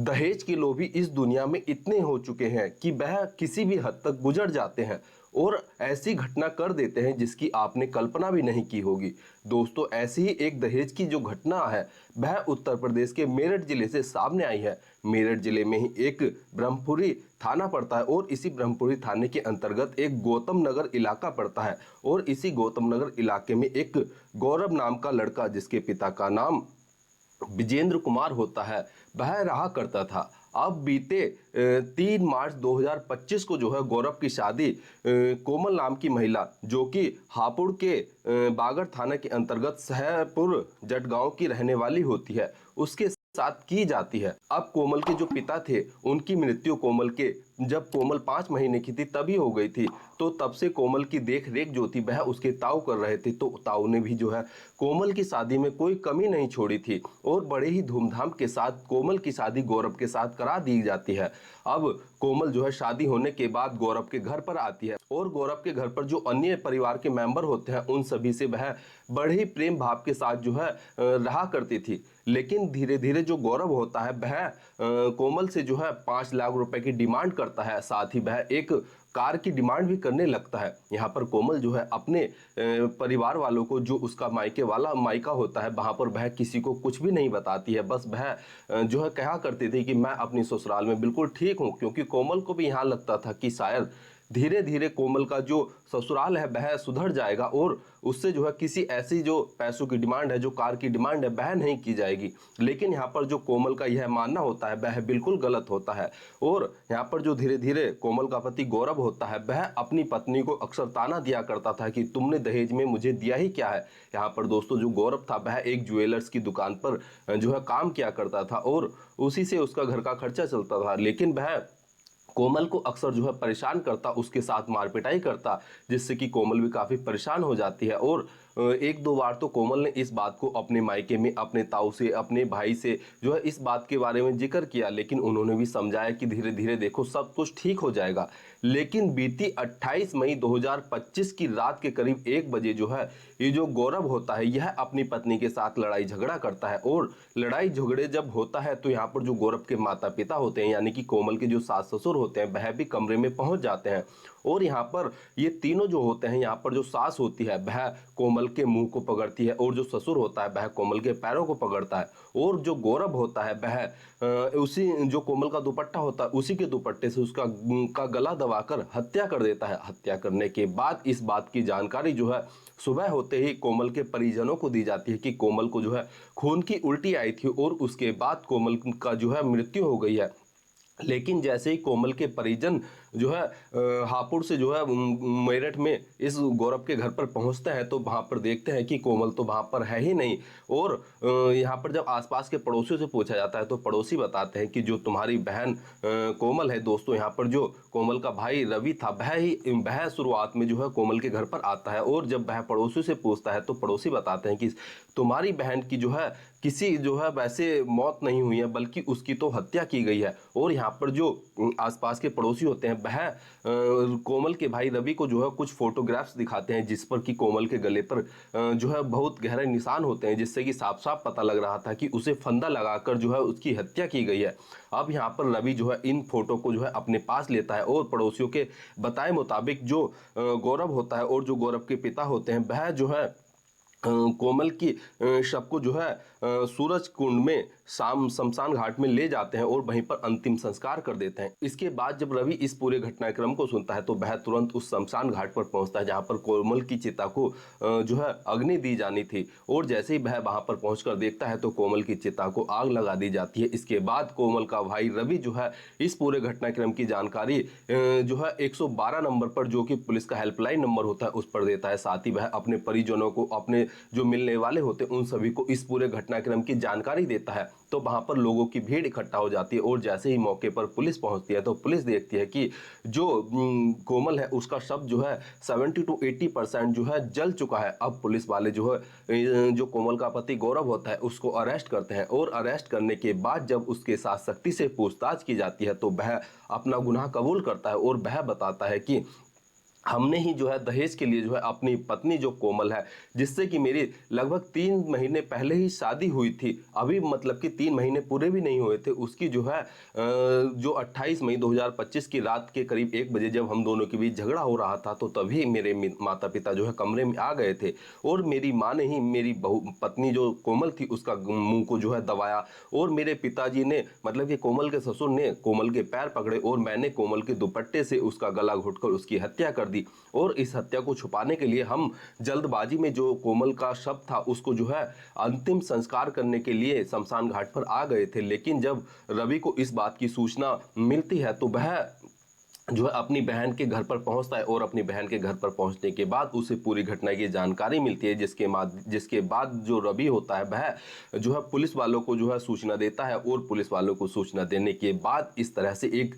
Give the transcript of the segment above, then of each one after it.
दहेज के लोभी इस दुनिया में इतने हो चुके हैं कि वह किसी भी हद तक गुजर जाते हैं और ऐसी घटना कर देते हैं जिसकी आपने कल्पना भी नहीं की होगी। दोस्तों, ऐसी ही एक दहेज की जो घटना है वह उत्तर प्रदेश के मेरठ जिले से सामने आई है। मेरठ जिले में ही एक ब्रह्मपुरी थाना पड़ता है और इसी ब्रह्मपुरी थाने के अंतर्गत एक गौतम नगर इलाका पड़ता है और इसी गौतम नगर इलाके में एक गौरव नाम का लड़का, जिसके पिता का नाम विजेंद्र कुमार होता है, वह रहा करता था। अब बीते 3 मार्च 2025 को जो है गौरव की शादी कोमल नाम की महिला, जो कि हापुड़ के बागर थाना के अंतर्गत सहपुर जटगांव की रहने वाली होती है, उसके साथ की जाती है। अब कोमल के जो पिता थे उनकी मृत्यु कोमल के जब कोमल 5 महीने की थी तभी हो गई थी। तो तब से कोमल की देख रेख जो थी वह उसके ताऊ कर रहे थे। तो ताऊ ने भी जो है कोमल की शादी में कोई कमी नहीं छोड़ी थी और बड़े ही धूमधाम के साथ कोमल की शादी गौरव के साथ करा दी जाती है। अब कोमल जो है शादी होने के बाद गौरव के घर पर आती है और गौरव के घर पर जो अन्य परिवार के मेंबर होते हैं उन सभी से वह बड़े ही प्रेम भाव के साथ जो है रहा करती थी। लेकिन धीरे धीरे जो गौरव होता है वह कोमल से जो है 5 लाख रुपए की डिमांड करता है, साथ ही वह एक कार की डिमांड भी करने लगता है। यहाँ पर कोमल जो है अपने परिवार वालों को, जो उसका मायके वाला मायका होता है, वहां पर वह किसी को कुछ भी नहीं बताती है। बस वह जो है कहा करती थी कि मैं अपनी ससुराल में बिल्कुल ठीक हूँ, क्योंकि कोमल को भी यहाँ लगता था कि शायद धीरे धीरे कोमल का जो ससुराल है वह सुधर जाएगा और उससे जो है किसी ऐसी जो पैसों की डिमांड है, जो कार की डिमांड है, वह नहीं की जाएगी। लेकिन यहाँ पर जो कोमल का यह मानना होता है वह बिल्कुल गलत होता है और यहाँ पर जो धीरे धीरे कोमल का पति गौरव होता है वह अपनी पत्नी को अक्सर ताना दिया करता था कि तुमने दहेज में मुझे दिया ही क्या है। यहाँ पर दोस्तों जो गौरव था वह एक ज्वेलर्स की दुकान पर जो है काम किया करता था और उसी से उसका घर का खर्चा चलता था। लेकिन वह कोमल को अक्सर जो है परेशान करता, उसके साथ मारपिटाई करता, जिससे कि कोमल भी काफी परेशान हो जाती है। और एक दो बार तो कोमल ने इस बात को अपने मायके में अपने ताऊ से, अपने भाई से जो है इस बात के बारे में जिक्र किया, लेकिन उन्होंने भी समझाया कि धीरे धीरे देखो सब कुछ ठीक हो जाएगा। लेकिन बीती 28 मई 2025 की रात के करीब 1 बजे जो है ये जो गौरव होता है यह अपनी पत्नी के साथ लड़ाई झगड़ा करता है और लड़ाई झगड़े जब होता है तो यहाँ पर जो गौरव के माता पिता होते हैं, यानी कि कोमल के जो सास ससुर होते हैं, वह भी कमरे में पहुंच जाते हैं। और यहाँ पर ये तीनों जो होते हैं, यहाँ पर जो सास होती है वह कोमल के मुंह को पकड़ती है और जो ससुर होता है वह कोमल के पैरों को पकड़ता है और जो गौरव होता है वह उसी जो कोमल का दुपट्टा होता है उसी के दुपट्टे से उसका का गला दबाकर हत्या कर देता है। हत्या करने के बाद इस बात की जानकारी जो है सुबह होते ही कोमल के परिजनों को दी जाती है कि कोमल को जो है खून की उल्टी आई थी और उसके बाद कोमल का जो है मृत्यु हो गई है। लेकिन जैसे ही कोमल के परिजन जो है हापुड़ से जो है मेरठ में इस गौरव के घर पर पहुंचते हैं तो वहां पर देखते हैं कि कोमल तो वहां पर है ही नहीं। और यहाँ पर जब आसपास के पड़ोसियों से पूछा जाता है तो पड़ोसी बताते हैं कि जो तुम्हारी बहन कोमल है, दोस्तों यहाँ पर जो कोमल का भाई रवि था वह शुरुआत में जो है कोमल के घर पर आता है और जब वह पड़ोसियों से पूछता है तो पड़ोसी बताते हैं कि तुम्हारी बहन की जो है किसी जो है वैसे मौत नहीं हुई है, बल्कि उसकी तो हत्या की गई है। और यहाँ पर जो आसपास के पड़ोसी होते हैं वह कोमल के भाई रवि को जो है कुछ फोटोग्राफ्स दिखाते हैं जिस पर कि कोमल के गले पर जो है बहुत गहरे निशान होते हैं, जिससे कि साफ साफ पता लग रहा था कि उसे फंदा लगाकर जो है उसकी हत्या की गई है। अब यहाँ पर रवि जो है इन फोटो को जो है अपने पास लेता है और पड़ोसियों के बताए मुताबिक जो गौरव होता है और जो गौरव के पिता होते हैं वह जो है कोमल की शव को जो है सूरज कुंड में शाम शमशान घाट में ले जाते हैं और वहीं पर अंतिम संस्कार कर देते हैं। इसके बाद जब रवि इस पूरे घटनाक्रम को सुनता है तो वह तुरंत उस शमशान घाट पर पहुंचता है जहां पर कोमल की चिता को जो है अग्नि दी जानी थी और जैसे ही वह वहां पर पहुंचकर देखता है तो कोमल की चिता को आग लगा दी जाती है। इसके बाद कोमल का भाई रवि जो है इस पूरे घटनाक्रम की जानकारी जो है 112 नंबर पर, जो कि पुलिस का हेल्पलाइन नंबर होता है, उस पर देता है। साथ ही वह अपने परिजनों को, अपने जो मिलने वाले होते हैं उन सभी को इस पूरे घटनाक्रम की जानकारी देता है। तो वहां पर लोगों की भीड़ इकट्ठा हो जाती है और जैसे ही मौके पर पुलिस पहुंचती है तो पुलिस देखती है कि जो कोमल है उसका शव जो है 70 to 80% जो है जल चुका है। अब पुलिस वाले जो है जो कोमल का पति गौरव होता है उसको अरेस्ट करते हैं और अरेस्ट करने के बाद जब उसके साथ सख्ती से पूछताछ की जाती है तो वह अपना गुनाह कबूल करता है और वह बताता है कि हमने ही जो है दहेज के लिए जो है अपनी पत्नी जो कोमल है, जिससे कि मेरी लगभग 3 महीने पहले ही शादी हुई थी, अभी मतलब कि 3 महीने पूरे भी नहीं हुए थे, उसकी जो है जो 28 मई 2025 की रात के करीब 1 बजे जब हम दोनों के बीच झगड़ा हो रहा था, तो तभी मेरे माता-पिता जो है कमरे में आ गए थे और मेरी माँ ने ही मेरी बहू पत्नी जो कोमल थी उसका मुँह को जो है दबाया और मेरे पिताजी ने मतलब कि कोमल के ससुर ने कोमल के पैर पकड़े और मैंने कोमल के दुपट्टे से उसका गला घोंटकर उसकी हत्या कर दी। और इस हत्या को छुपाने के लिए हम जल्दबाजी में जो कोमल का शव था उसको जो है अंतिम संस्कार करने के लिए शमशान घाट पर आ गए थे, लेकिन जब रवि को इस बात की सूचना मिलती है तो वह जो है अपनी बहन के घर पर पहुंचता है और अपनी बहन के घर पर पहुंचने के बाद उसे पूरी घटना की जानकारी मिलती है, जिसके बाद जो रवि होता है वह जो है पुलिस वालों को जो है सूचना देता है और पुलिस वालों को सूचना देने के बाद इस तरह से एक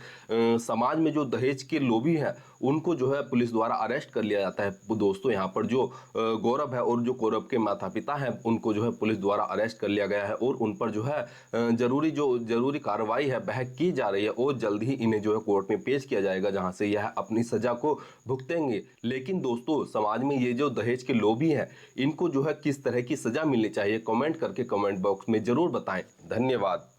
समाज में जो दहेज के लोभी हैं उनको जो है पुलिस द्वारा अरेस्ट कर लिया जाता है। दोस्तों यहाँ पर जो गौरव है और जो गौरव के माता पिता हैं उनको जो है पुलिस द्वारा अरेस्ट कर लिया गया है और उन पर जो है जरूरी कार्रवाई है वह की जा रही है और जल्द ही इन्हें जो है कोर्ट में पेश किया जाएगा, जहां से यह अपनी सजा को भुगतेंगे। लेकिन दोस्तों समाज में ये जो दहेज के लोभी हैं इनको जो है किस तरह की सजा मिलनी चाहिए, कमेंट करके कमेंट बॉक्स में जरूर बताएं। धन्यवाद।